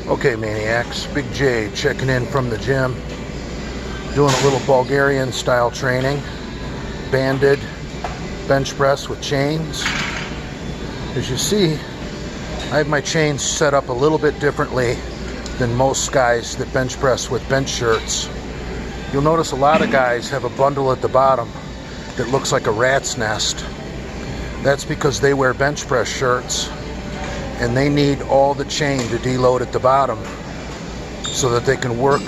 Okay, Maniacs, Big J checking in from the gym, doing a little Bulgarian style training, banded bench press with chains. As you see, I have my chains set up a little bit differently than most guys that bench press with bench shirts. You'll notice a lot of guys have a bundle at the bottom that looks like a rat's nest. That's because they wear bench press shirts and they need all the chain to deload at the bottom so that they can work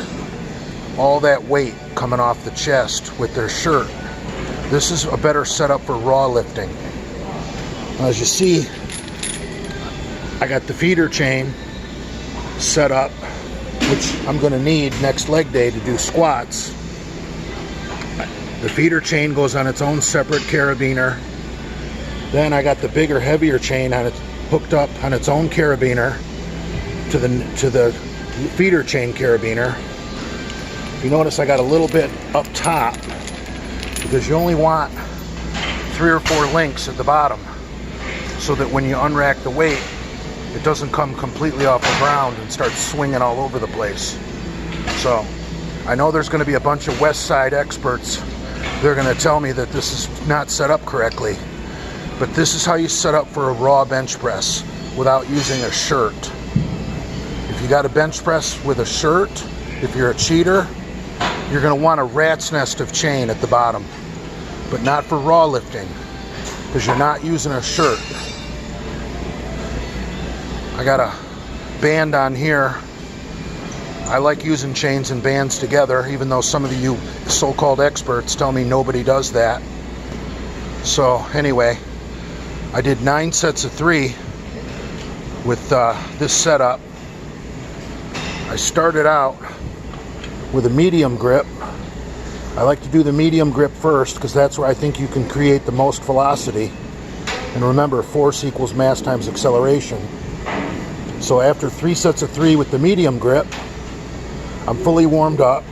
all that weight coming off the chest with their shirt. This is a better setup for raw lifting. As you see, I got the feeder chain set up, which I'm going to need next leg day to do squats. The feeder chain goes on its own separate carabiner. Then I got the bigger, heavier chain on it, hooked up on its own carabiner to the feeder chain carabiner. You notice I got a little bit up top because you only want 3 or 4 links at the bottom so that when you unrack the weight, it doesn't come completely off the ground and start swinging all over the place. So I know there's going to be a bunch of West Side experts. They're going to tell me that this is not set up correctly. But this is how you set up for a raw bench press without using a shirt. If you got a bench press with a shirt, if you're a cheater, you're going to want a rat's nest of chain at the bottom. But not for raw lifting, because you're not using a shirt. I got a band on here. I like using chains and bands together, even though some of you so-called experts tell me nobody does that. So anyway, I did 9 sets of 3 with this setup. I started out with a medium grip. I like to do the medium grip first because that's where I think you can create the most velocity. And remember, force equals mass times acceleration. So after 3 sets of 3 with the medium grip, I'm fully warmed up.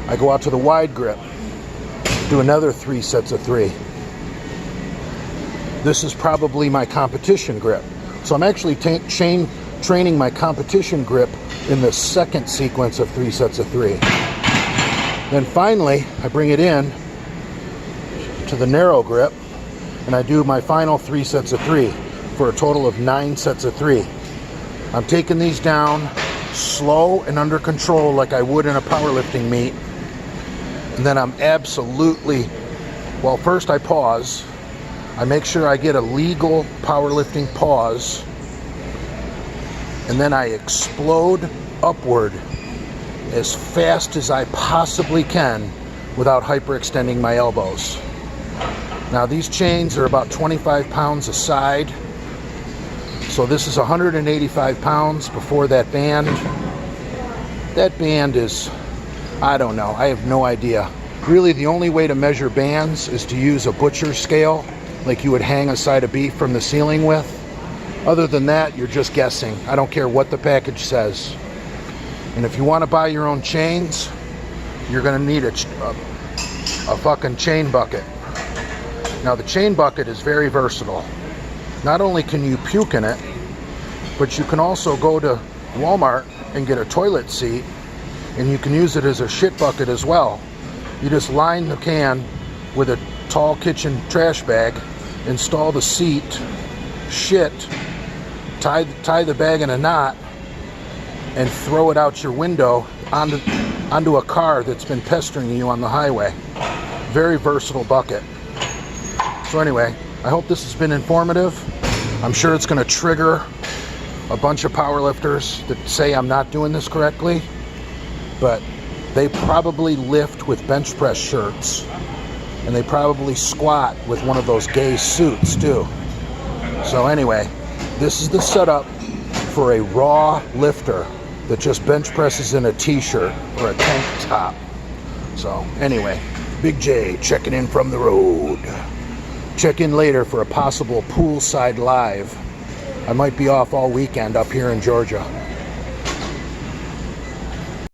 I go out to the wide grip, do another 3 sets of 3. This is probably my competition grip. So I'm actually training my competition grip in the second sequence of 3 sets of 3. Then finally, I bring it in to the narrow grip and I do my final 3 sets of 3 for a total of 9 sets of 3. I'm taking these down slow and under control like I would in a powerlifting meet. And then I'm absolutely, well, first I pause. I make sure I get a legal powerlifting pause, and then I explode upward as fast as I possibly can without hyperextending my elbows. Now these chains are about 25 pounds a side, so this is 185 pounds before that band. That band is, I don't know, I have no idea. Really the only way to measure bands is to use a butcher's scale, like you would hang a side of beef from the ceiling with. Other than that, you're just guessing. I don't care what the package says. And if you want to buy your own chains, you're going to need a fucking chain bucket. Now the chain bucket is very versatile. Not only can you puke in it, but you can also go to Walmart and get a toilet seat, and you can use it as a shit bucket as well. You just line the can with a tall kitchen trash bag, install the seat, shit, tie the bag in a knot, and throw it out your window onto a car that's been pestering you on the highway. Very versatile bucket. So anyway, I hope this has been informative. I'm sure it's going to trigger a bunch of powerlifters that say I'm not doing this correctly, but they probably lift with bench press shirts. And they probably squat with one of those gay suits too. So anyway, this is the setup for a raw lifter that just bench presses in a t-shirt or a tank top. So anyway, Big J checking in from the road. Check in later for a possible poolside live. I might be off all weekend up here in Georgia.